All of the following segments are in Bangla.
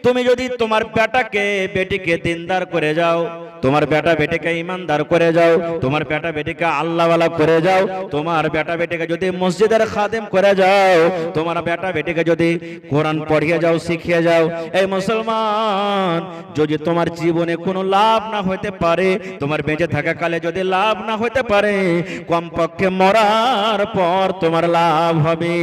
তুমি যদি তোমার বেটাকে বেটিকে দিনদার করে যাও, তোমার বেটা বেটিকে ইমানদার করে যাও, তোমার বেটা বেটিকে আল্লাহওয়ালা করে যাও, তোমার বেটা বেটিকে যদি মসজিদের খাদেম করে যাও, তোমার বেটা বেটিকে যদি কোরআন পড়িয়ে যাও, শিখিয়ে যাও, এই মুসলমান, যদি তোমার জীবনে কোনো লাভ না হতে পারে, তোমার বেঁচে থাকা কালে যদি লাভ না হতে পারে, কমপক্ষে মরার পর তোমার লাভ হবে।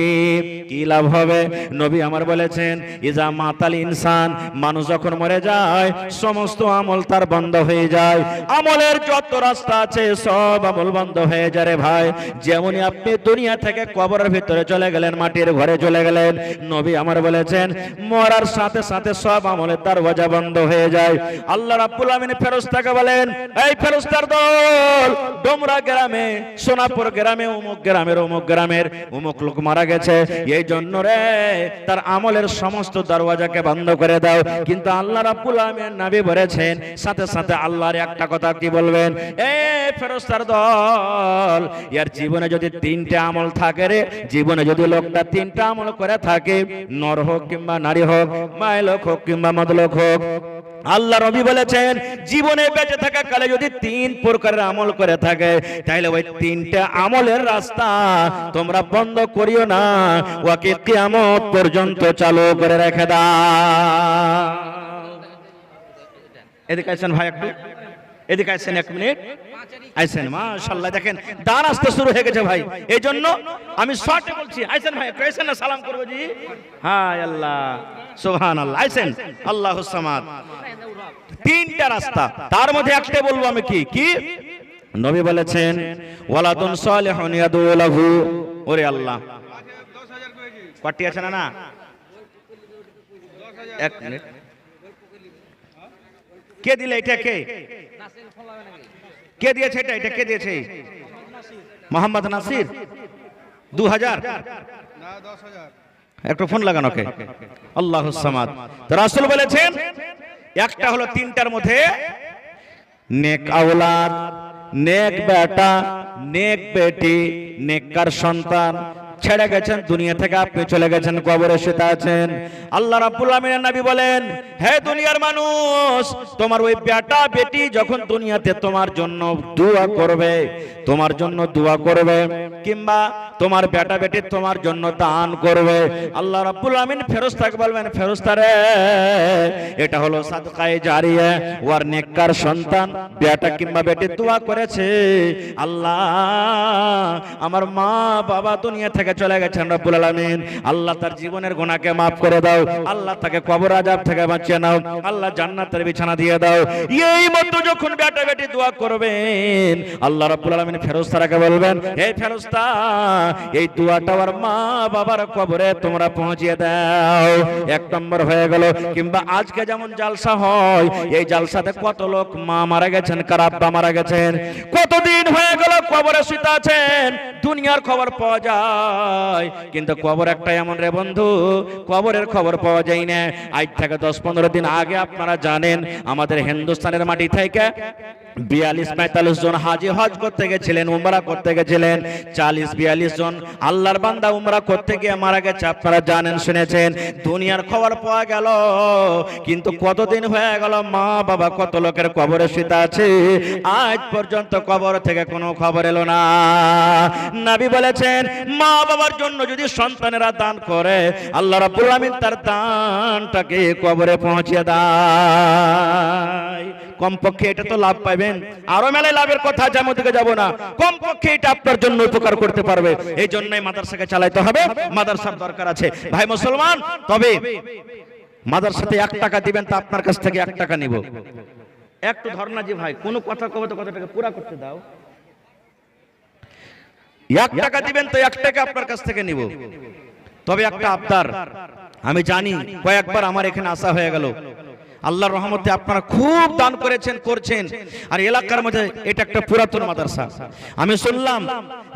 কি লাভ হবে? নবী আমার বলেছেন, ইজা মাতাল ইনসান, মানুষ যখন মরে যায় সমস্ত আমল তার বন্ধ হয়ে যায়। আমলের যত রাস্তা আছে সব আমল বন্ধ হয়ে যায় রে ভাই। যেমনই আপনি দুনিয়া থেকে কবরের ভিতরে চলে গেলেন, মাটির ঘরে চলে গেলেন, নবী আমার বলেছেন মরার সাথে সাথে সব আমলের দরজা বন্ধ হয়ে যায়। আল্লাহ রাব্বুল আমিন ফেরেশতাকে বলেন, এই ফেরেশতার দল, ডোমরা গ্রামে, সোনাপুর গ্রামে, অমুক গ্রামের অমুক লোক মারা গেছে, এই জন্য রে তার আমলের সমস্ত দরওয়াজাকে বন্ধ করে দাও। কিন্তু আল্লাহ রাব্বুল আমিন নবী বলেছেন, সাথে সাথে আল্লাহর একটা কথা কি বলবেন, এ ফেরেশতার দল, ইয়ার জীবনে যদি তিনটে আমল থাকে রে, জীবনে যদি লোকটা তিনটা আমল করে থাকে, নর হোক কিংবা নারী হোক, মায় লোক হোক কিংবা মদলোক হোক, আল্লাহ নবী বলেছেন জীবনে বেঁচে থাকা কালে যদি তিন প্রকারের আমল করে থাকে, তাহলে ওই তিনটা আমলের রাস্তা তোমরা বন্ধ করিও না, ওকে কিয়ামত পর্যন্ত চালু করে রেখে দাও। এদিকে আসেন ভাই, একটু এদিকে আসেন, এক মিনিট আইসেন। মাশাআল্লাহ, দেখেন দান আসতে শুরু হয়ে গেছে ভাই, এই জন্য আমি শর্টে বলছি। আইসেন ভাই, একটু আইসেন না, সালাম করবো জি। হায় আল্লাহ, সুবহানাল্লাহ, আইসেন। আল্লাহুস সামাদ। তিনটা রাস্তা, তার মধ্যে একটা বলবো আমি। কি কি? নবী বলেছেন ওয়ালাদুন সালিহুন ইয়াদউ লাহু। ওরে আল্লাহ, কটি আছে না? এক মিনিট, কে দিলে এটা? কে দিয়েছে এটা? এটা কে দিয়েছে? মোহাম্মদ নাসির। 2000 না 10000। একটু ফোন লাগানো কে? আল্লাহুস সামাদ। তো রাসূল বলেছেন একটা হলো তিনটার মধ্যে, নেক আওলাদ, নেক বেটা, নেক বেটি, নেককার সন্তান ছেড়ে গেছেন দুনিয়া থেকে, আপনি চলে গেছেন, কবরে শুতে আছেন। আল্লাহ রাব্বুল আমিনের নবী বলেন, হে দুনিয়ার মানুষ, তোমার ওই বেটা বেটি যখন দুনিয়াতে তোমার জন্য দোয়া করবে, তোমার জন্য দোয়া করবে, কিংবা তোমার বেটা বেটি তোমার জন্য দান করবে, আল্লাহ রাব্বুল আমিন ফেরেশতাকে বলবেন, ফেরেশতা রে, এটা হলো সাদকায়ে জারিয়া, ওর নেককার সন্তান বেটা কিংবা বেটি দোয়া করেছে, আল্লাহ আমার মা বাবা দুনিয়া থেকে চলে গেছেন, রব্বুল আলামিন আল্লাহ তার জীবনের গুনাহকে maaf করে দাও, আল্লাহ তাকে কবর আযাব থেকে বাঁচিয়ে নাও, আল্লাহ জান্নাতের বিছানা দিয়ে দাও। এই মতো যখন বেটা বেটি দোয়া করবেন, আল্লাহ রাব্বুল আলামিন ফেরেশতাকে বলবেন, হে ফেরেশতা, এই দোয়াটা আর মা বাবার কবরে তোমরা পৌঁছিয়ে দাও। এক নম্বর হয়ে গেল। কিংবা আজকে যেমন জালসা হয়, এই জালসাতে কত লোক মা মারা গেছেন, কার আব্বা মারা গেছেন, কতদিন হয়ে গেল কবরে শুতে আছেন, দুনিয়ার খবর পাওয়া যায়, কিন্তু কবর একটা এমন রে বন্ধু, কবরের খবর পাওয়া যায় না। আজ থেকে 10-15 দিন আগে আপনারা জানেন আমাদের হিন্দুস্তানের মাটি থেকে 42-45 জন হাজি হজ করতে গেছিলেন, উমরা করতে গেছিলেন, 40-42 জন আল্লাহর বান্দা উমরা করতে গিয়ে মারা গেছে, আপনারা জানেন, শুনেছেন, দুনিয়ার খবর পাওয়া গেল, কিন্তু কতদিন হয়ে গেল মা বাবা কত লোকের কবরে শুতে আছে, আজ পর্যন্ত কবর থেকে কোনো খবর এলো না। নবী বলেছেন মা বাবার জন্য যদি সন্তানেরা দান করে, আল্লাহ রাব্বুল আমিন তার দানটাকে কবরে পৌঁছে দেয়। কমপক্ষে এটা তো লাভ পাবেন, আরো মেলায় লাভের কথা আছে, আমি ওদিকে যাব না, কমপক্ষে এটা আপনার জন্য উপকার করতে পারবে। এই জন্যই মাদ্রাসাকে চালাইতে হবে, মাদ্রাসার দরকার আছে ভাই মুসলমান। তবে মাদ্রাসাতে 1 টাকা দিবেন, তা আপনার কাছ থেকে 1 টাকা নিব। একটু ধর্ণা জি ভাই, কোন কথা কবে তো কথাটাকে পুরা করতে দাও। 1 টাকা দিবেন তো 1 টাকা আপনার কাছ থেকে নিব। তবে একটা আবদার, আমি জানি কয়েকবার আমার এখানে আসা হয়ে গেল, আল্লাহর রহমতে আপনারা খুব দান করেছেন, করছেন, আর এলাকার মধ্যে এটা একটা পুরাতন মাদ্রাসা। আমি শুনলাম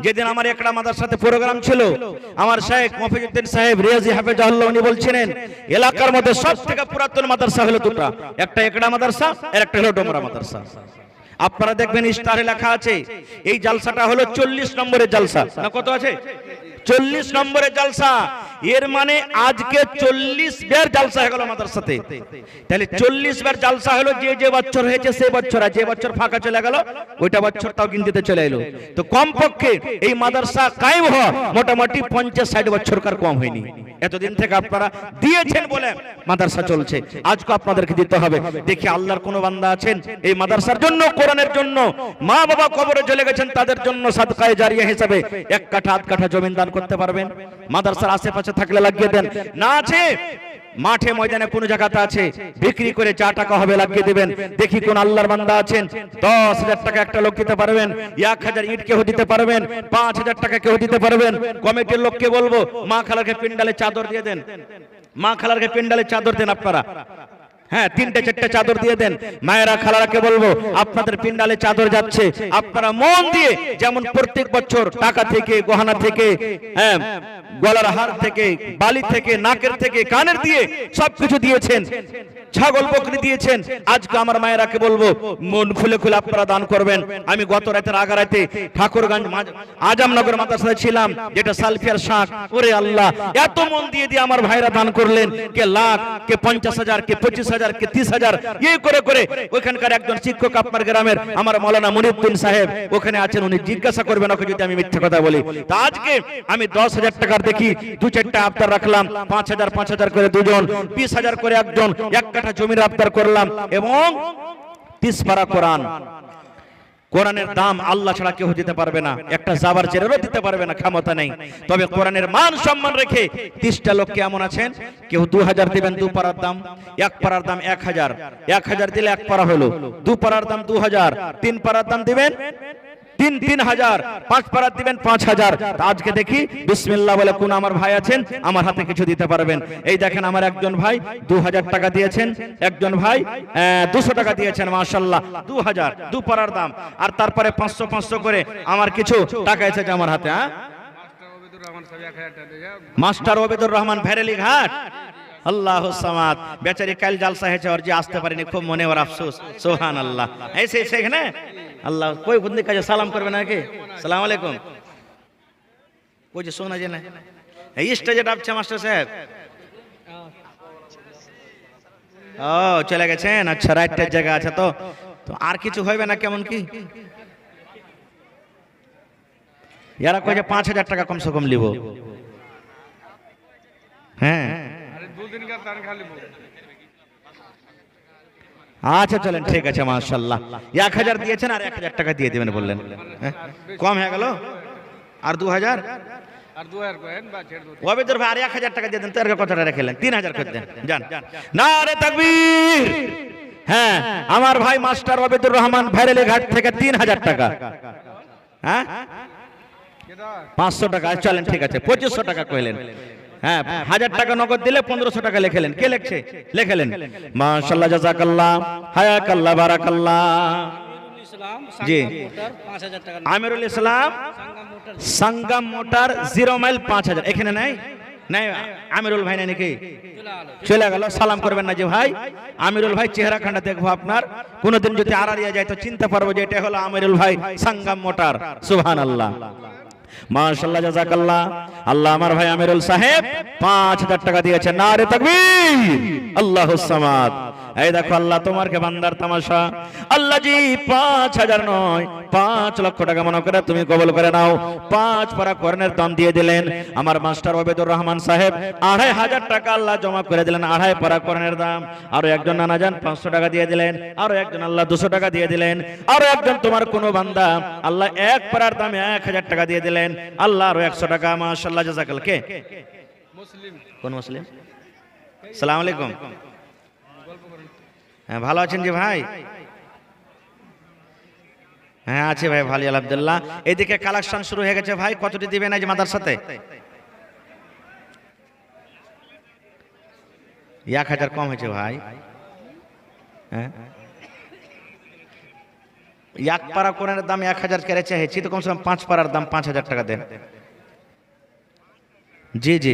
যেদিন আমার একটা মাদ্রাসাতে প্রোগ্রাম ছিল, আমার শেখ মফিজউদ্দিন সাহেব রিয়াজি হাফেজাহুল্লাহ উনি বলছিলেন এলাকার মধ্যে সবথেকে পুরাতন মাদ্রাসা হলো দুটো, একটা একড়া মাদ্রাসা আর একটা হলো ডোমরা মাদ্রাসা। আপনারা দেখবেন ইশতারে লেখা আছে এই জালসাটা হলো 40 নম্বরের জালসা, না কত আছে? 40 নম্বরের জালসা, এর মানে আজকে 40 বার জালসা হয়ে গেল মাদ্রাসাতে। তাহলে 40 বার জালসা হলো, যে যে বছর হয়েছে সেই বছর, আর যে বছর ফাঁকা চলে গেল ওইটা বছর তাও গিনতিতে চলে এলো। তো কমপক্ষে এই মাদ্রাসা কায়েম হওয়া মোটামুটি 50-60 বছরকার কম হয়নি। এতদিন থেকে আপনারা দিয়েছেন বলে মাদ্রাসা চলছে, আজকে আপনাদেরকে দিতে হবে। দেখি আল্লাহর কোন বান্দা আছেন এই মাদ্রাসার জন্য, কোরআনের জন্য, মা বাবা কবরে চলে গেছেন তাদের জন্য সাদকায়ে জারিয়া হিসাবে 1 কাঠা 8 কাঠা জমি দান করতে পারবেন? মাদ্রাসার আশেপাশে থাকলে লাগিয়ে দেন, না আছে মাঠে ময়দানে কোন জায়গাতে আছে বিক্রি করে যা টাকা হবে লাগিয়ে দিবেন। দেখি কোন আল্লাহর বান্দা আছেন 10,000 টাকা একটা লোক দিতে পারবেন, 1000 ইট কেউ দিতে পারবেন, 5000 টাকা কেউ দিতে পারবেন। কমিটির লোককে বলবো মা খালারকে পিন্ডালে চাদর দিয়ে দেন, মা খালারকে পিন্ডালে চাদর দেন আপনারা। হ্যাঁ, 3-4টে চাদর দিয়ে দেন। মায়েরা খালারাকে বলবো আপনাদের পিন্ডালে চাদর যাচ্ছে, আপনারা মন দিয়ে যেমন প্রত্যেক বছর টাকা থেকে, গহনা থেকে, হ্যাঁ গলার হার থেকে, বালি থেকে, নাকের থেকে, কানের দিয়ে সবকিছু দিয়েছেন, ছাগল বকরি দিয়েছেন, আজকে আমার মায়েরাকে বলবো মন খুলে খুলে আপনারা দান করবেন। আমি গত রাতের আগা রাতে ঠাকুরগঞ্জ আজমনগর মাদ্রাসায় ছিলাম, যেটা সালফিয়ার শাক। ওরে আল্লাহ, এত মন দিয়ে দিয়ে আমার ভাইরা দান করলেন, কে লাখ, কে 50,000, কে 25,000, কে 30,000, এই করে করে। ওখানকার একজন শিক্ষক আপনার গ্রামের আমার মৌলানা মনিরুদ্দিন সাহেব ওখানে আছেন, উনি জিজ্ঞাসা করবেন ওকে যদি আমি মিথ্যা কথা বলি। তা আজকে আমি 10,000 টাকার দেখি 2-4টা আবদার রাখলাম, 5,000 করে দুজন, 20,000 করে একজন, 1 কাঠা জমির আবদার করলাম, এবং 30 পারা কোরআন। কোরআনের দাম আল্লাহ ছাড়া কেউ দিতে পারবে না, একটা জাবার চেরেরও দিতে পারবে না, ক্ষমতা নেই। তবে কোরআনের মান সম্মান রেখে 30টা লোককে এমন আছেন, কেউ 2,000 দিবেন, 2 পারার দাম, 1 পারার দাম 1,000, 1,000 দিলে 1 পারা হলো, 2 পারার দাম 2,000, 3 পারার দাম দিবেন 3,000, 5 পারার দিবেন 5,000। আজকে দেখি বিসমিল্লাহ বলে কোন আমার ভাই আছেন আমার হাতে কিছু দিতে পারবেন? এই দেখেন আমার একজন ভাই 2,000 টাকা দিয়েছেন, একজন ভাই 200 টাকা দিয়েছেন, মাশাআল্লাহ 2,000, 2 পারার দাম। আর তারপরে 500 করে আমার কিছু টাকা এসেছে আমার হাতে। হ্যাঁ, মাস্টার ওবেদুর রহমান ভেরেলি ঘাট, আল্লাহু সামাদ। বেচারি কাল জালসা হয়েছে, আর যে আসতে পারেনি, খুব মনে ওর আফসোস। সুবহানাল্লাহ। এই সেখানে আল্লাহ কই বন্দি কাজে সালাম করবে নাকি? সালাম আলাইকুম। ওই যে শোনা যায় না, এই স্টেজে ডাকছে মাস্টার সাহেব। ও চলে গেছেন, আচ্ছা রাইটের জায়গা আছে তো। তো আর কিছু হইবে না কেমন কি? এরা কই যে 5,000 টাকা কমসে কম লিব। হ্যাঁ, আচ্ছা চলেন, ঠিক আছে, মাশাআল্লাহ। 1,000 দিয়েছেন, আর 1,000 টাকা দিয়ে দিবেন বললেন, কম হয়ে গেল। আর 2,000, আর 2,000 করেন বা ছেড়ে দিন। ওবেদুর ভাই আর 1,000 টাকা দিয়ে দেন তো, এর কতটা রেখেলেন? 3,000 করে দেন, যান। নারে তাকবীর। হ্যাঁ, আমার ভাই মাস্টার ওবেদুর রহমান ভেরেলি ঘাট থেকে 3,000 টাকা। হ্যাঁ, 500 টাকা, চলেন ঠিক আছে, 2,500 টাকা কইলেন। হ্যাঁ, 1,000 টাকা নগদ দিলে 1,500 টাকা লিখলেন। কে লিখছে? লিখলেন। মাশাআল্লাহ, জাযাকাল্লাহ, হায়াকাল্লাহ, বারাকাল্লাহ। জি, আমিরুল ইসলাম, সংগম মোটর, 0 মাইল 5,000। এখানে নাই, নাই আমিরুল ভাই নাই নাকি? চলে গেল। সালাম করবেন না যে ভাই? আমিরুল ভাই চেহারা খান্ডা দেখবো আপনার, কোনদিন যদি আড়ারিয়া যায় তো চিনতে পারবো যে এটা হলো আমিরুল ভাই, সংগম মোটর। সুবহানাল্লাহ, মাশাআল্লাহ, জাযাকাল্লাহ। আল্লাহ আমার ভাই আমিরুল সাহেব 5,000 টাকা দিয়েছেন। নারে তাকবীর, আল্লাহুস সামাদ। এই দেখো আল্লাহ তোমার কে বান্দার তামাশা। আল্লাহ জি 5,000 নয় 5 লক্ষ টাকা মনে করে তুমি কবুল করে নাও। 5 পারা কোরআনের দাম দিয়ে দিলেন আমার মাস্টার ওবেদুর রহমান সাহেব। 2,500 টাকা আল্লাহ জমা করে দিলেন, 2.5 পারা কোরআনের দাম। আরো একজন নানা যান 500 টাকা দিয়ে দিলেন, আরো একজন আল্লাহ 200 টাকা দিয়ে দিলেন, আরো একজন তোমার কোনো বান্দা আল্লাহ 1 পারার দামে 1,000 টাকা দিয়ে দিলেন, আল্লাহ আরো 100 টাকা। মাশাআল্লাহ, জাযাকাল। কে মুসলিম? কোন মুসলিম? আসসালামু আলাইকুম। হ্যাঁ, ভালো আছেন জি ভাই? হ্যাঁ আছে ভাই, ভালো আলহামদুলিল্লাহ। এদিকে কালেকশন শুরু হয়ে গেছে ভাই, কতটি দিবেন আজ মাদ্রাসাতে? 1,000 কম হয়েছে ভাই। হ্যাঁ, 1 পারা কোরআনের দাম 1,000 করে চাইছি, তো কমসে কম 5 পারার দাম 5,000 টাকা দেন। জি জি,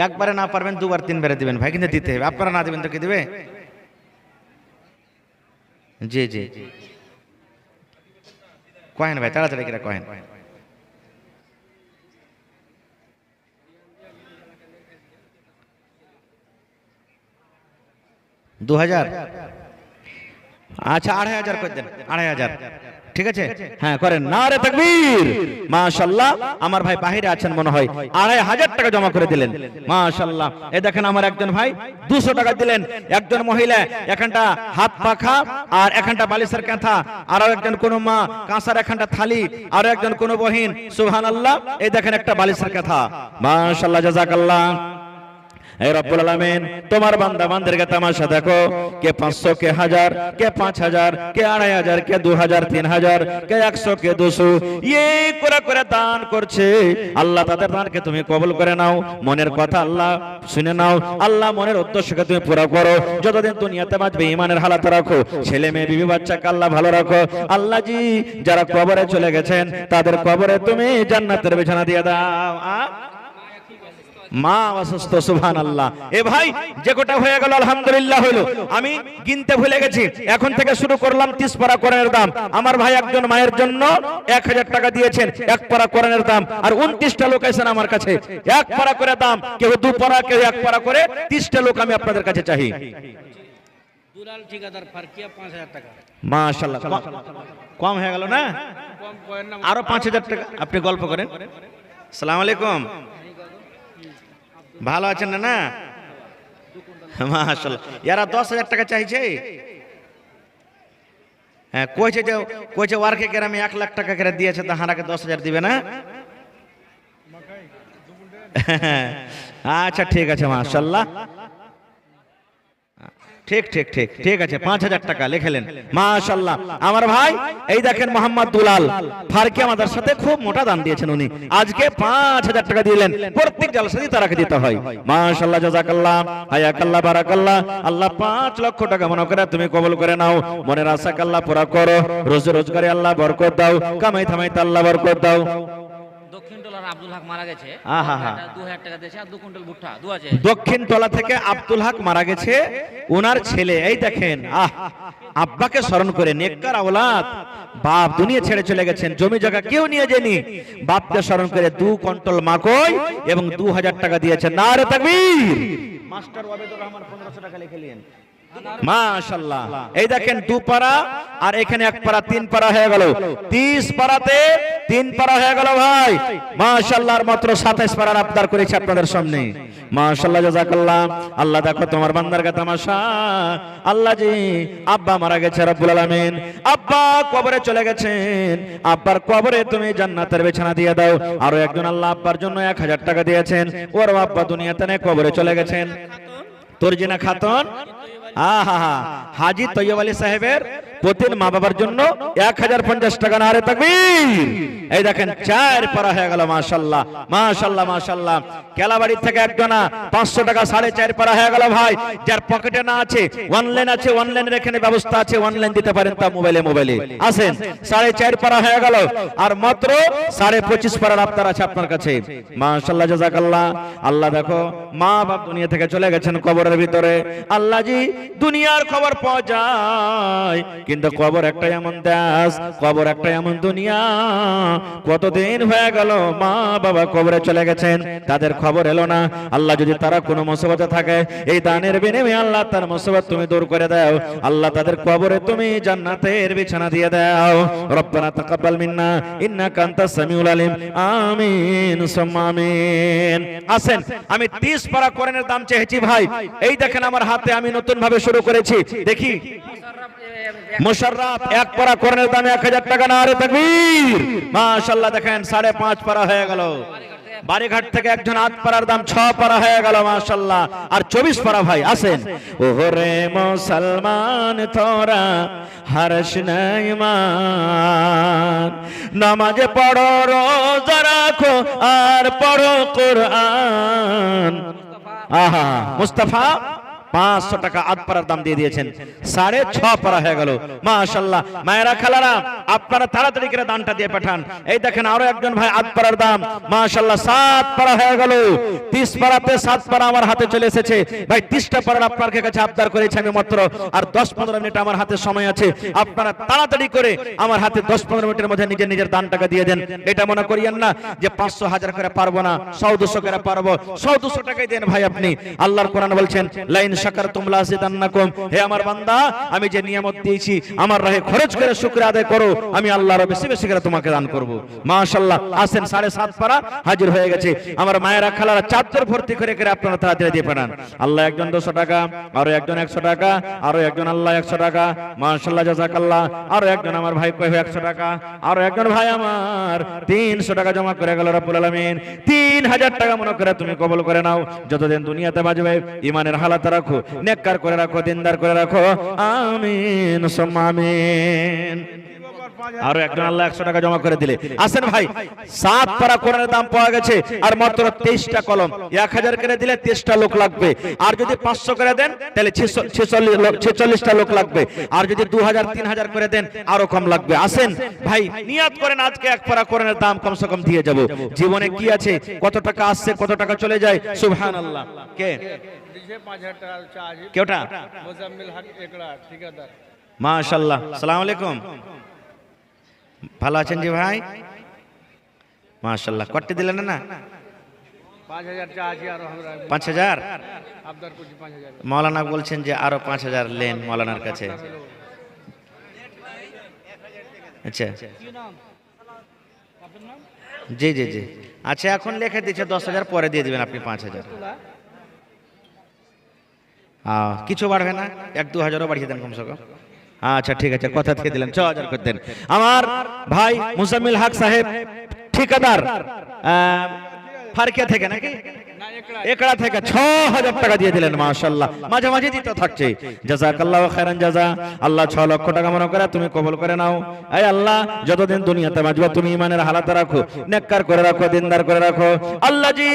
একবারে না পারবেন 2বার 3বারে দিবেন ভাই, কিন্তু দিতে হবে। আপনারা না দিবেন তো কি দিবে? জি জি, কহেন ভাই, তাড়াতাড়ি করে কহেন। 2000, আচ্ছা 2500 করে দেন, 2500, ঠিক আছে, হ্যাঁ করেন। নারে তাকবীর, মাশাআল্লাহ। আমার ভাই বাহিরে আছেন মনে হয়, 2500 টাকা জমা করে দিলেন, মাশাআল্লাহ। এই দেখেন আমার একজন ভাই 200 টাকা দিলেন, একজন মহিলা এখানটা হাত পাখা, আর এখানটা বালিশের কাঁথা, আরো একজন কোন মা কাঁসার এখানটা থালি, আর একজন কোন বহিন সুবহানাল্লাহ, এই দেখেন একটা বালিশের কাঁথা, মাশাআল্লাহ, জাযাকাল্লাহ। হে রব্বুল আলামিন, তোমার বান্দা বান্দাদেরকে তামাশা দেখো, কে 500, কে 1000, কে 5000, কে 2500, কে 2000, 3000, কে 100, কে 200, এই করে করে দান করছে। আল্লাহ তাদের দানকে তুমি কবুল করে নাও, মনের কথা আল্লাহ শুনে নাও, আল্লাহ মনের উদ্দেশ্যকে তুমি পুরো করো। যতদিন দুনিয়াতে বাঁচবে ঈমানের হালাতে রাখো, ছেলে মেয়ে বিবি বাচ্চাকে আল্লাহ ভালো রাখো। আল্লাহ জি, যারা কবরে চলে গেছেন তাদের কবরে তুমি জান্নাতের বিছানা দিয়ে দাও। মা অসুস্থ, সুবহানাল্লাহ। এ ভাই যে কোটা হয়ে গেল আলহামদুলিল্লাহ হলো, আমি গিনতে ভুলে গেছি, এখন থেকে শুরু করলাম 30 পারা কোরআনের দাম। আমার ভাই একজন মায়ের জন্য 1000 টাকা দিয়েছেন, 1 পারা কোরআনের দাম, আর 29টা লোক আছেন আমার কাছে, 1 পারা করে দাম, কেউ 2 পারা, কেউ 1 পারা করে, 30টা লোক আমি আপনাদের কাছে চাই। দুলাল ঠিকাদার ফারকিয়া 5000 টাকা, মাশাআল্লাহ। কম হয়ে গেল না, আরো 5000 টাকা। আপনি গল্প করেন। আসসালামু আলাইকুম, ভালো আছেন না? মাশাআল্লাহ। এরা 10,000 টাকা চাইছে, হ্যাঁ কইছে ওয়ার্কে গ্রামে 1 লাখ টাকা করে দিয়েছে, তা হারাকে 10,000 দিবে না? আচ্ছা ঠিক আছে, মাশাআল্লাহ, ঠিক ঠিক ঠিক ঠিক আছে, 5000 টাকা লিখলেন, মাশাআল্লাহ। আমার ভাই এই দেখেন মোহাম্মদ দুলাল ফারকি আমাদের সাথে খুব মোটা দান দিয়েছেন, উনি আজকে 5000 টাকা দিলেন, প্রত্যেক জলসাতেই তারাকে দিতে হয়, মাশাআল্লাহ, জাযাকাল্লাহ, হায়াকাল্লাহ, বারাকাল্লাহ। আল্লাহ 5 লক্ষ টাকা মনে করে তুমি কবুল করে নাও, মনের আশাকে আল্লাহ পুরা করো, রোজগারে আল্লাহ বরকত দাও, কামাই থামাইতে আল্লাহ বরকত দাও। দক্ষিণ টলার আব্দুল হক মারা গেছে, 2000 টাকা দিয়েছে, আর 2 কুইন্টাল ভুট্টা দোয়া আছে। দক্ষিণ টলা থেকে আব্দুল হক মারা গেছে, ওনার ছেলে, এই দেখেন আব্বাকে স্মরণ করে, নেককার আওলাদ, বাপ দুনিয়া ছেড়ে চলে গেছেন, জমি জায়গা কেউ নিয়ে যায়নি, বাপকে স্মরণ করে 2 কুইন্টাল মাকই এবং 2000 টাকা দিয়েছেন। নারে তাকবীর। মাস্টার ওয়াবেদুর রহমান 1500 টাকা লিখে নিলেন, মাশাআল্লাহ। এই দেখেন 2 পারা, আর এখানে 1 পারা, 3 পারা হয়ে গেল, 30 পারাতে 3 পারা হয়ে গেল ভাই, মাশাআল্লাহ। আর মাত্র 27 পারার আবদার করেছে আপনাদের সামনে, মাশাআল্লাহ, জাযাকাল্লাহ। আল্লাহ দেখো তোমার বান্দার কা তামাশা। আল্লাহ জি, আব্বা মারা গেছে রব্বুল আলামিন, আব্বা কবরে চলে গেছেন, আব্বার কবরে তুমি জান্নাতের বিছানা দিয়ে দাও। আরো একজন আল্লাহ আব্বার জন্য 1000 টাকা দিয়েছেন, ওর আব্বা দুনিয়াতে নেই, কবরে চলে গেছেন। তরজিনা খাতুন, হাজী তৈয়ব আলী সাহেবের প্রতিদিন মা বাবার জন্য 1050 টাকা। নারে তাকবীর। এই দেখেন 4 পারা হয়ে গেল, মাশাআল্লাহ, মাশাআল্লাহ, মাশাআল্লাহ। কেলাবাড়ি থেকে একজনা 500 টাকা, 4.5 পারা হয়ে গেল ভাই। যার পকেটে না আছে, অনলাইন আছে, অনলাইনের এখানে ব্যবস্থা আছে, অনলাইন দিতে পারেন, তা মোবাইলে আসেন, 4.5 পারা হয়ে গেল। আর মাত্র 25.5 পারার আবদার আছে আপনার কাছে, মাশাআল্লাহ, জাযাকাল্লাহ। আল্লাহ দেখো মা বাপ দুনিয়া থেকে চলে গেছেন কবরের ভিতরে, আল্লাহ জি দুনিয়ার খবর পাওয়া যায়, কিন্তু কবর একটা এমন দেশ, কবর একটা এমন দুনিয়া, কতদিন হয়ে গেল মা বাবা কবরে চলে গেছেন, তাদের খবর এলো না। আল্লাহ যদি তারা কোনো মুসিবতে থাকে, এই দানের বিনিময়ে আল্লাহ তার মুসিবত তুমি দূর করে দাও, আল্লাহ তাদের কবরে তুমি জান্নাতের বিছানা দিয়ে দাও। রব্বানা তাকাব্বাল মিন্না ইন্নাকা আনতাস সামিউল আলিম, আমিন সুম্মা আমিন। আসেন, আমি 30 পারা কোরআনের দাম চেয়েছি ভাই। এই দেখেন আমার হাতে, আমি নতুন ভাবে শুরু করেছি, দেখি মুশাররফ 1 পারা কোরআনের দামে 1000 টাকা। নারে তাকবীর, মাশাআল্লাহ। দেখেন 5.5 পারা হয়ে গেল। বাড়িঘাট থেকে একজন 8 পারার দাম 6 পারা হয়ে গেল, মাশাআল্লাহ। আর 24 পারা ভাই আসেন। ওরে মুসলমান তোরা হারস নাই মান, নামাজে পড়ো, রোজা রাখো, আর পড়ো কোরআন। আহা, মুস্তাফা 500 টাকা 8 পারার দাম দিয়ে দিয়েছেন, 6.5 পারা হয়ে গেল, মাশাআল্লাহ। মায়েরা খালারা আপনারা তাড়াতাড়ি করে দানটা দিয়ে পাঠান। এই দেখেন আরো একজন ভাই 8 পারার দাম, মাশাআল্লাহ, 7 পারা হয়ে গেল। 30 পারাতে 7 পারা আমার হাতে চলে এসেছে ভাই। 30টা পারার আপনার কাছে আবদার করেছি আমি মাত্র, আর 10-15 মিনিট আমার হাতে সময় আছে, আপনারা তাড়াতাড়ি করে আমার হাতে 10-15 মিনিটের মধ্যে নিজের দান টাকা দিয়ে দেন। এটা মনে করিয়েন না যে 500-1000 করে পারবো না, 100-200 করে পারবো, 100-200 টাকাই দেন ভাই আপনি। আল্লাহর কোরআন বলছেন, লাইন শাকারতুম লাযিদান্নাকুম, হে আমার বান্দা আমি যে নিয়ামত দিয়েছি আমার রাহে খরচ করে শুকরিয়া আদায় করো, আমি আল্লাহর বেশি বেশি করে তোমাকে দান করব। মাশাআল্লাহ, আসেন 7.5 পারা হাজির হয়ে গেছে। আমার মায়েরা খালারা চাদর ভর্তি করে করে আপনারা তাড়াতাড়ি দিয়ে পাঠান। আল্লাহ একজন 200 টাকা, আরো একজন 100 টাকা, আরো একজন আল্লাহ 100 টাকা, মাশাআল্লাহ জাযাকাল্লাহ। আরো একজন আমার ভাই কই 100 টাকা, আরো একজন ভাই আমার 300 টাকা জমা করে গেল। রব্বুল আলামিন 3000 টাকা মনে করে তুমি কবুল করে নাও। যতদিন দুনিয়াতে বাঁচবে ইমানের হালাত রাখো, নেককার করে রাখো, দিনদার করে রাখো, আমিন সুম্মা আমিন। আরো একজন আল্লাহ 100 টাকা জমা করে দিলে। আসেন ভাই, 7 পারা কোরআনের দাম পাওয়া গেছে আর মাত্র 23টা কলম। 1000 করে দিলে 23টা লোক লাগবে, আর যদি 500 করে দেন তাহলে 46টা লোক লাগবে, আর যদি 2000 3000 করে দেন আরো কম লাগবে। আসেন ভাই, নিয়াত করেন আজকে 1 পারা কোরআনের দাম কমসে কম দিয়ে যাব। জীবনে কি আছে, কত টাকা আসছে, কত টাকা চলে যায়, সুবহানাল্লাহ। কে 5000 টাকা চার্জ কেওটা? মুজাম্মিল হক একড়া ঠিকাদার। মাশাআল্লাহ, আসসালামু আলাইকুম। ভালো আছেন জি ভাই? মাশাআল্লাহ। কত দিলেন না? 5000 চার্জ আর আমরা 5000। আবদার করছি 5000। মাওলানা বলছেন যে আরো 5000 লেন মাওলানার কাছে। আচ্ছা জি জি জি, আচ্ছা এখন লিখে দিচ্ছে 10000, পরে দিয়ে দিবেন আপনি 5000। কিছু বাড়বে না, 1-2000ও বাড়িয়ে দেন কমসে কম। আচ্ছা ঠিক আছে, কথা দিয়ে দিলেন 6000 করে দেন। আমার ভাই মুজাম্মিল হক সাহেব ঠিকাদার ফারকিয়া থেকে নাকি একড়া থেকে 6000 টাকা দিয়ে দিলেন। মাশাআল্লাহ, মাঝে মাঝে দিতে থাকছে। জাযাকাল্লাহু খাইরান জাযা। আল্লাহ 6 লক্ষ টাকা মনে করে তুমি কবুল করে নাও। এই আল্লাহ যতদিন দুনিয়াতে বাঁচবে তুমি ঈমানের হালাতে রাখো, নেককার করে রাখো, দিনদার করে রাখো। আল্লাহ জি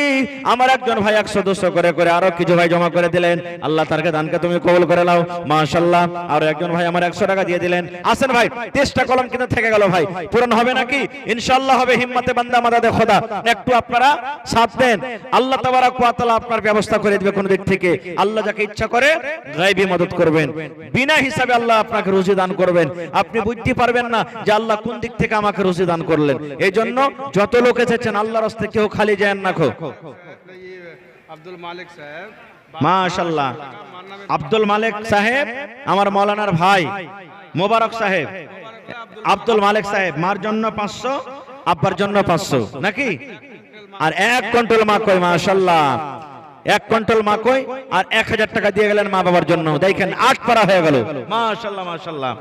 আমার একজন ভাই 100-200 করে করে আরো কিছু ভাই জমা করে দিলেন। আল্লাহ তারকে দানকে তুমি কবুল করে নাও। মাশাআল্লাহ, আরো একজন ভাই আমার 100 টাকা দিয়ে দিলেন। আসেন ভাই, 23টা কলম কিন্তু থেকে গেল ভাই, পূরণ হবে নাকি? ইনশাআল্লাহ হবে। হিম্মতে বান্দা মাদাদে খোদা। একটু আপনারা সাথ দেন, আল্লাহ তাবারাক ওয়া তাআলা আপনার ব্যবস্থা করে দিবে কোন দিক থেকে। আল্লাহ যাকে ইচ্ছা করে গায়বী মদদ করবেন, বিনা হিসাবে আল্লাহ আপনাকে রুজি দান করবেন। আপনি বুঝতে পারবেন না যে আল্লাহ কোন দিক থেকে আমাকে রুজি দান করলেন। এই জন্য যত লোক এসেছেন আল্লাহর রাস্তায় কেউ খালি যায় না। আব্দুল মালিক সাহেব, মাশাআল্লাহ। আব্দুল মালিক সাহেব আমার মাওলানার ভাই, মোবারক সাহেব, আব্দুল মালিক সাহেব। মার জন্য 500, আব্বার জন্য 500 নাকি? আর 1 কুইন্টাল মাকই। মাশাআল্লাহ, 1 কুইন্টাল মাকই আর 1000 টাকা দিয়ে গেলেন মা বাবার জন্য। দেখেন 8 পারা হয়ে গেল। মাশাআল্লাহ মাশাআল্লাহ।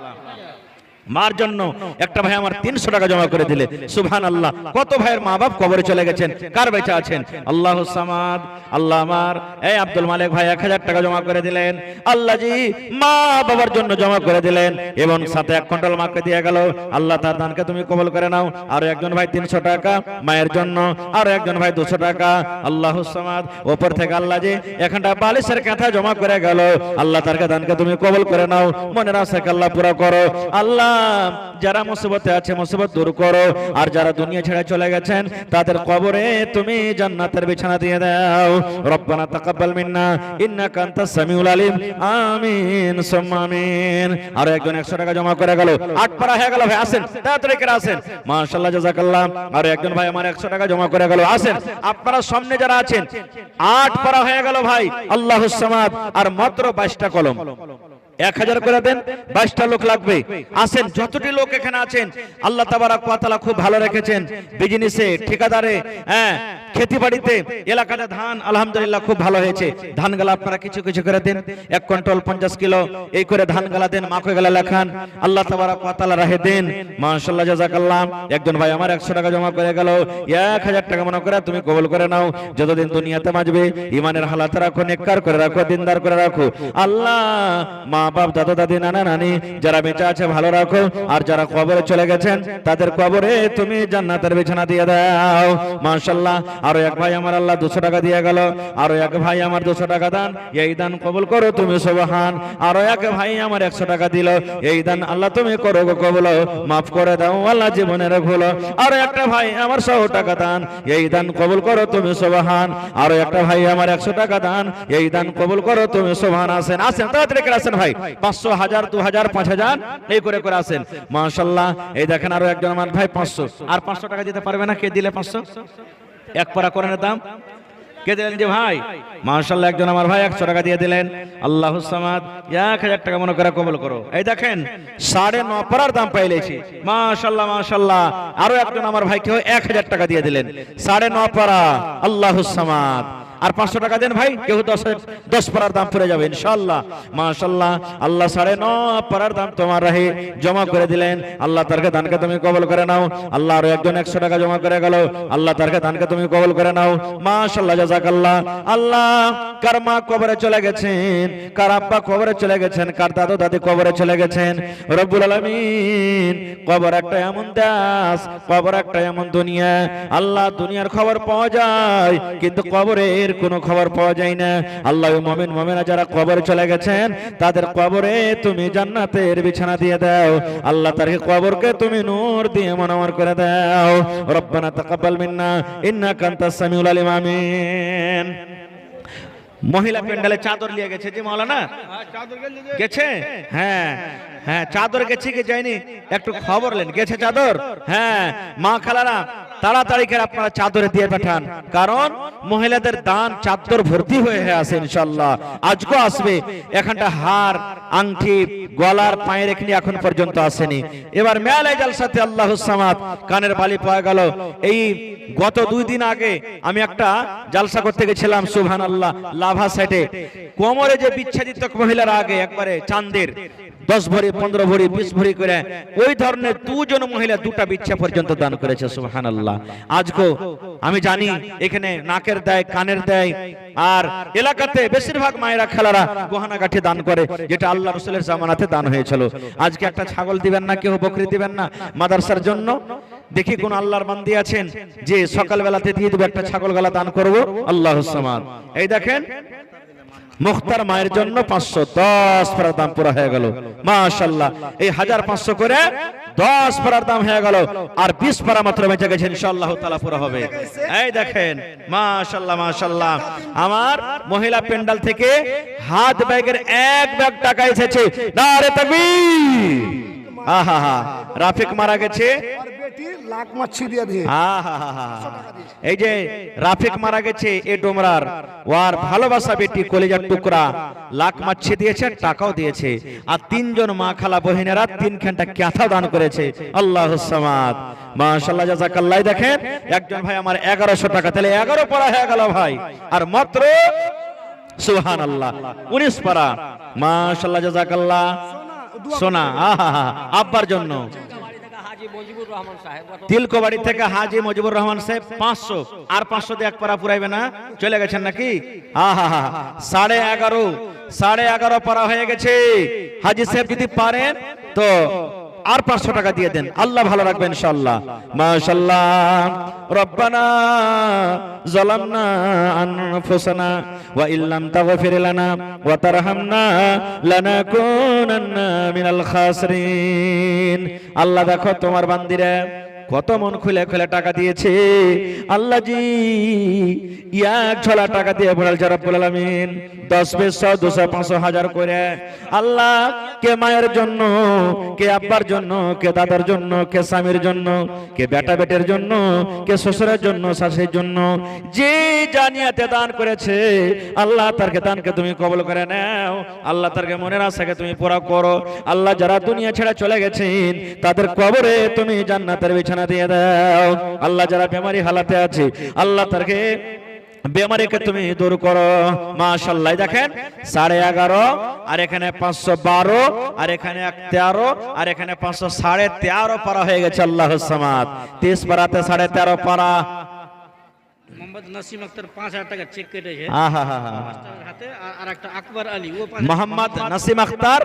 মার জন্য একটা ভাই আমার 300 টাকা জমা করে দিলে। সুবহানাল্লাহ, কত ভাইয়ের মা বাপ কবরে চলে গেছেন, কার বেঁচে আছেন? আল্লাহুস সামাদ। আল্লাহ আমার এই আব্দুল মালিক ভাই 1000 টাকা জমা করে দিলেন। আল্লাহ জি মা বাবার জন্য জমা করে দিলেন এবং সাথে 1 কুইন্টাল মাকে দিয়ে গেল। আল্লাহ তার দানকে তুমি কবুল করে নাও। আর একজন ভাই 300 টাকা মায়ের জন্য, আর একজন ভাই 200 টাকা। আল্লাহুস সামাদ। উপর থেকে আল্লাহ জি এখানটা বালিশের কাঁথা জমা করে গেল। আল্লাহ তার দানকে তুমি কবুল করে নাও, মনের আশাকে আল্লাহ পুরো করো। আল্লাহ যারা মুসিবতে আছে মুসিবত দূর করো, আর যারা দুনিয়া ছেড়ে চলে গেছেন তাদের কবরে তুমি জান্নাতের বিছানা দিয়ে দাও। রব্বানা তাকাব্বাল মিন্না ইন্নাকা আনতাস সামিউল আলিম, আমিন সুম্মা আমিন। আর একজন 100 টাকা জমা করে গেল। 8 পারা হয়ে গেল ভাই, আসেন তাড়াতাড়ি করে আসেন। মাশাআল্লাহ জাযাকাল্লাহ। আর একজন ভাই আমার 100 টাকা জমা করে গেল। আসেন আপনারা সামনে যারা আছেন, 8 পারা হয়ে গেল ভাই। আল্লাহুস সামাদ। আর মাত্র 22টা কলম। 1000 করে দেন, 22টা লোক লাগবে। আসেন যতটি লোক এখানে আছেন আল্লাহ তাবারাক ওয়া তাআলা খুব ভালো রেখেছেন। বিজনেসে, ঠিকাদারে, খেতি বাড়িতে, এলাকাতে ধান আলহামদুলিল্লাহ খুব ভালো হয়েছে। ধান গালা আপনারা কিছু কিছু করে দেন, 1 কুইন্টাল 50 কিলো এই করে ধান গালা দেন, মাকে গালা লেখান, আল্লাহ তাবারাক ওয়া তাআলা রাহে দেন। মাশাআল্লাহ জাযাকাল্লাহ। একজন ভাই আমার 100 টাকা জমা করে গেল। 1000 টাকা মনে করে তুমি কবুল করে নাও। যতদিন দুনিয়াতে বাঁচবে ঈমানের হালাতে রাখো, নেককার করে রাখো, দিনদার করে রাখো। আল্লাহ মা বাপ, দাদা দাদি, নানা নানি যারা বেঁচে আছে ভালো রাখো, আর যারা কবরে চলে গেছেন তাদের কবরে তুমি জান্নাতের বিছানা দিয়ে দাও। মাশাআল্লাহ। আরো এক ভাই আমার আল্লাহ 200 টাকা দিয়ে গেল। আরো এক ভাই আমার 200 টাকা দান, এই দান কবুল করো তুমি সুবহান। আরো এক ভাই আমার 100 টাকা দিল, এই দান আল্লাহ তুমি করো গো কবুল, মাফ করে দাও আল্লাহ জীবনের ভুল। আরো একটা ভাই আমার 100 টাকা দান, এই দান কবুল করো তুমি সুবহান। আরো একটা ভাই আমার 100 টাকা দান, এই দান কবুল করো তুমি সুবহান। আসেন আসেন তাড়াতাড়ি করে আসেন ভাই। 500, 1000, 2000, 5000 এই করে করে আসেন। মাশাআল্লাহ। এই দেখেন আরো একজন আমার ভাই 500, আর 500 টাকা দিতে পারবে না? কে দিলে 500? 1 পারা কোরআনের দাম কে দিলেন যে ভাই? মাশাআল্লাহ, একজন আমার ভাই 100 টাকা দিয়ে দিলেন। আল্লাহুস সামাদ, 1000 টাকা মনে করে কবুল করো। এই দেখেন 9.5 পারার দাম পাইলেছি। মাশাআল্লাহ মাশাআল্লাহ। আরো একজন আমার ভাই কেউ 1000 টাকা দিয়ে দিলেন। 9.5 পারা। আল্লাহুস সামাদ। আর 500 টাকা দেন ভাই, কেউ 10 পারার দাম পড়ে যাবে ইনশাআল্লাহ। মাশাআল্লাহ, আল্লাহ 9.5 পারার দাম তোমার রাহে জমা করে দিলেন। আল্লাহ তারকে দানকে তুমি কবুল করে নাও। আল্লাহ আরো একজন 100 টাকা জমা করে গেল। আল্লাহ তারকে দানকে তুমি কবুল করে নাও। মাশাআল্লাহ, জাযাকাল্লাহ। আল্লাহ কার মা কবরে চলে গেছেন, কার আব্বা কবরে চলে গেছেন, কার দাদু দাদি কবরে চলে গেছেন। রব্বুল আলামিন, কবর একটা এমন দেশ, কবর একটা এমন দুনিয়া। আল্লাহ দুনিয়ার খবর পাওয়া যায় কিন্তু কবরের কোনো খবর পাওয়া যায় না। আল্লাহ মুমিন মুমিনা যারা কবরে চলে গেছেন তাদের কবরে তুমি জান্নাতের বিছানা দিয়ে দাও। আল্লাহ তার কবরকে তুমি নূর দিয়ে মনোয়ার করে দাও। রব্বানা তাকাব্বাল মিন্না ইন্নাকা আনতাস সামিউল আলিম। আমিন। মহিলা প্যান্ডেলে চাদর নিয়ে গেছে যে মাওলানা গেছে? হ্যাঁ হ্যাঁ, চাদর গেছে কি যায়নি একটু খবর নেন। গেছে চাদর? হ্যাঁ, মা খালারা তাড়াতাড়ি করে আপনারা চাদরে দিয়ে পাঠান, কারণ মহিলাদের দান চাদর ভর্তি হয়ে আছে ইনশাআল্লাহ। আজকে আসবে। এখানটা হার, আংটি, গলার, পায়ের এখানে এখন পর্যন্ত আসেনি। এবার মেলায় জালসাতে আল্লাহুস সামাদ কানের বালি পাওয়া গেল। এই গত 2 দিন আগে আমি একটা জালসা করতে গেছিলাম, সুবহানাল্লাহ, লাভা সাইডে। কোমরে যে বিচ্ছেদিত মহিলারা আগে একবারে চাঁদের 10 ভরি, 15 ভরি, 20 ভরি করে ওই ধরনের 2 জন মহিলা 2টা বিচ্ছা পর্যন্ত দান করেছে। সুবহানাল্লাহ। আজকে আমি জানি এখানে নাকের দেয়, কানের দেয়, আর এলাকাতে বেশিরভাগ মায়েরা খালারা গহনা গাঠি দান করে, যেটা আল্লাহ রাসূলের জামানাতে দান হয়েছিল। আজকে একটা ছাগল দিবেন না, কেউ বকরি দিবেন না মাদ্রাসার জন্য? দেখি কোন আল্লাহর বান্দি আছেন যে সকালবেলাতে দিয়ে দেবে একটা ছাগল গলা দান করব। আল্লাহুস সামাদ। এই দেখেন মুখতার মায়ের জন্য 510 পারার দাম পুরো হয়ে গেল। মাশাআল্লাহ, এই 1500 করে 10 পারার দাম হয়ে গেল, আর 20 পারা মাত্র বেঁচে গেছে, ইনশাআল্লাহ তাআলা পুরো হবে। এই দেখেন মাশাআল্লাহ মাশাআল্লাহ, আমার মহিলা প্যান্ডেল থেকে হাত ব্যাগের 1 ব্যাগ টাকা এসেছে। নারে তাকবীর। আহা, রাফিক মারা গেছে, লাখ মাছি দিয়ে দিয়ে। এই যে রাফিক মারা গেছে এ ডোমরার, ওর ভালোবাসা বেটি কলিজার টুকরা, লাখ মাছি দিয়েছে, টাকাও দিয়েছে। আর 3 জন মা খালা বহিনেরা 3 ঘন্টা ক্যাথা দান করেছে। আল্লাহুস সামাদ। মাশাআল্লাহ, জাযাকাল্লাহ। দেখেন একজন ভাই আমার 1100 টাকা, তাহলে 11 পারা হয়ে গেল ভাই, আর মাত্র সুবহানাল্লাহ 19 পারা। মাশাআল্লাহ, জাযাকাল্লাহ। সোনা আব্বার জন্য তিলকবাড়ি থেকে হাজি মজিবুর রহমান সাহেব 500, আর 500 দিয়ে 1 পারা পুরাইবে না? চলে গেছেন নাকি? 11.5 পারা হয়ে গেছে। হাজি সাহেব যদি পারেন তো আর 500 টাকা দিয়ে দেন, আল্লাহ ভালো রাখবেন ইনশাআল্লাহ। মাশাআল্লাহ। রব্বানা যালামনা আনফুসানা ওয়া ইল্লাম তাগফির লানা ওয়া তারহামনা লানাকুনান্না মিনাল খাসিরিন। আল্লাহ দেখো তোমার বান্দিরা কত মন খুলে খুলে টাকা দিয়েছে। আল্লাহ জি এক ঝোলা টাকা দিয়ে বলাল রব্বুল আলামিন 10, 20, 100, 200, 500, 1000 করে। আল্লাহ কে মায়ের জন্য, কে আব্বার জন্য, কে দাদার জন্য, কে স্বামীর জন্য, কে বেটা বেটের জন্য, কে শ্বশুরের জন্য, শাশুড়ির জন্য, যে জানিয়াতে দান করেছে আল্লাহ তারকে দানকে তুমি কবুল করে নাও। আল্লাহ তারকে মনের আশাকে তুমি পুরা করো। আল্লাহ যারা দুনিয়া ছেড়ে চলে গেছেন তাদের কবরে তুমি জান্নাতের বিছানা দিয়ে দাও। আল্লাহ যারা বেমারি হালাতে আছে আল্লাহ তারকে বেমারিকে তুমি দূর করো। মাশাআল্লাহ। দেখেন 11.5, আর এখানে 512, আর এখানে 13, আর এখানে 500, 13.5 পারা হয়ে গেছে। আল্লাহুস সামাদ। 30 পারাতে 13.5 পারা। মোহাম্মদ নাসিম আক্তার 5000 টাকা চেক কেটেছে। হাতে আর একটা আকবর আলী, ও মোহাম্মদ নাসিম আক্তার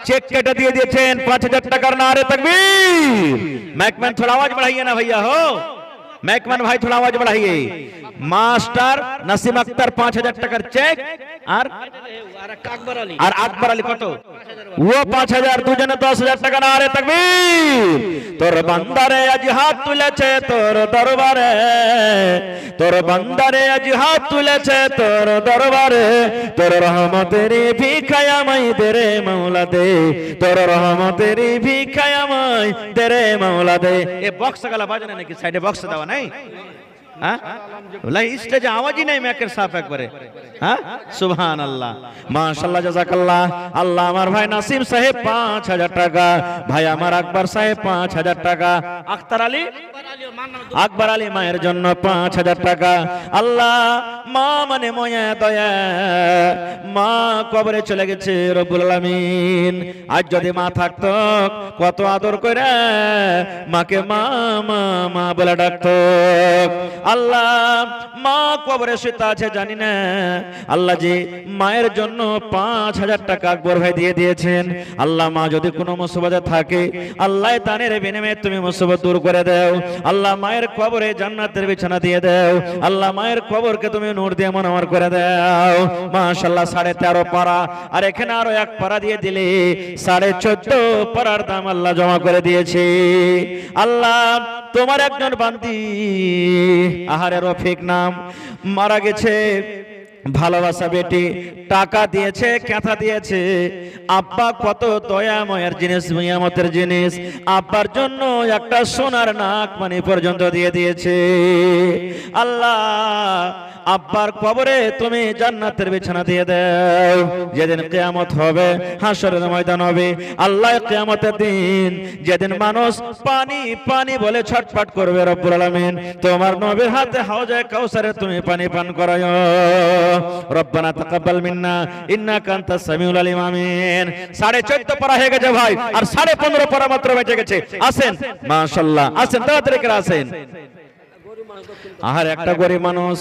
চেক কেটে দিয়ে দিয়েছেন 5000 টাকার। নারে তাকবীর। मैकमैन थोड़ा आवाज बढ़ाइए ना भैया, हो मैकमैन भाई थोड़ा आवाज बढ़ाइए। मास्टर नसीम अख्तर 5000 টাকার চেক, আর আকবর আলী কত? ও 5000, দুজনে 10000 টাকা। নারে তাকবীর। তোর বান্দারে আজ হাত তুলেছে তোর দরবারে, তোর বান্দারে আজ হাত তুলেছে তোর দরবারে, তোর রহমতের ভিখায় আমায় দে রে মাওলা দে, তোর রহমতের ভিখায় আমায় দে রে মাওলা দে। এ বক্স গালা বাজে নাকি? সাইডে বক্স দেওয়া নাই? হ্যাঁ বলে স্টেজে আওয়াজই নাই মাইকের সাফ একবারে হ্যাঁ সুবহানাল্লাহ মাশাআল্লাহ জাযাকাল্লাহ আল্লাহ আমার ভাই নাসিম সাহেব 5000 টাকা ভাই আমার আকবর সাহেব 5000 টাকা আখতার আলী আকবর আলী মায়ের জন্য 5000 টাকা আল্লাহ মা মানে ময়া দয়া মা কবরে চলে গেছে রব্বুল আলামিন আজ যদি মা থাকতো কত আদর করে মাকে মা মা মা বলে ডাকতো আল্লাহ মা কবরে শুতে আছে জানি না আল্লাহ জি মায়ের জন্য 5000 টাকা আকবর ভাই দিয়ে দিয়েছেন আল্লাহ মা যদি কোনো মুসিবতে থাকে আল্লাহ দানের বিনিময়ে তুমি মুসিবত দূর করে দাও আল্লাহ মায়ের কবরে জান্নাতের বিছানা দিয়ে দাও আল্লাহ মায়ের কবরকে তুমি নূর দিয়ে মনোহর করে দাও মাশাআল্লাহ 13.5 পারা আর এখানে আরো এক পারা দিয়ে দিলে 14.5 পারার দাম আল্লাহ জমা করে দিয়েছে আল্লাহ তোমার একজন বান্দি আহারে রফিক নাম মারা গেছে ভালোবাসা বেটি টাকা দিয়েছে কেথা দিয়েছে আব্বা কত দয়াময়ের জিনিস নিয়ামতের জিনিস আব্বার জন্য একটা সোনার নাক মানি পর্যন্ত দিয়ে দিয়েছে আল্লাহ আব্বার কবরে তুমি জান্নাতের বিছানা দিয়ে দাও যেদিন কিয়ামত হবে হাসরের ময়দান হবে আল্লাহ কিয়ামতের দিন যেদিন মানুষ পানি পানি বলে ছটফট করবে রব্বুল আলামিন তোমার নবীর হাতে হাউজে কাউসারে তুমি পানি পান করায়ো রব্বানা তাকাব্বাল মিন্না ইন্নাকা আনতাস সামিউল আলিম আমিন 14.5 পারা হয়ে গেছে ভাই আর 15.5 পারা মাত্র বেঁচে গেছে আসেন মাশাআল্লাহ আসেন তাড়াতাড়ি করে আসেন আর একটা গরিব মানুষ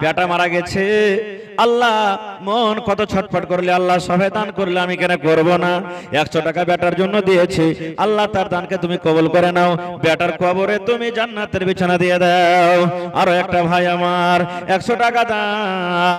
বেটা মারা গেছে আল্লাহ মন কত ছটফট করলে আল্লাহ সবে দান করলে আমি কেন করব না 100 টাকা বেটার জন্য দিয়েছি আল্লাহ তার দানকে তুমি কবুল করে নাও বেটার কবরে তুমি জান্নাতের বিছানা দিয়ে দাও আরো একটা ভাই আমার 100 টাকা দান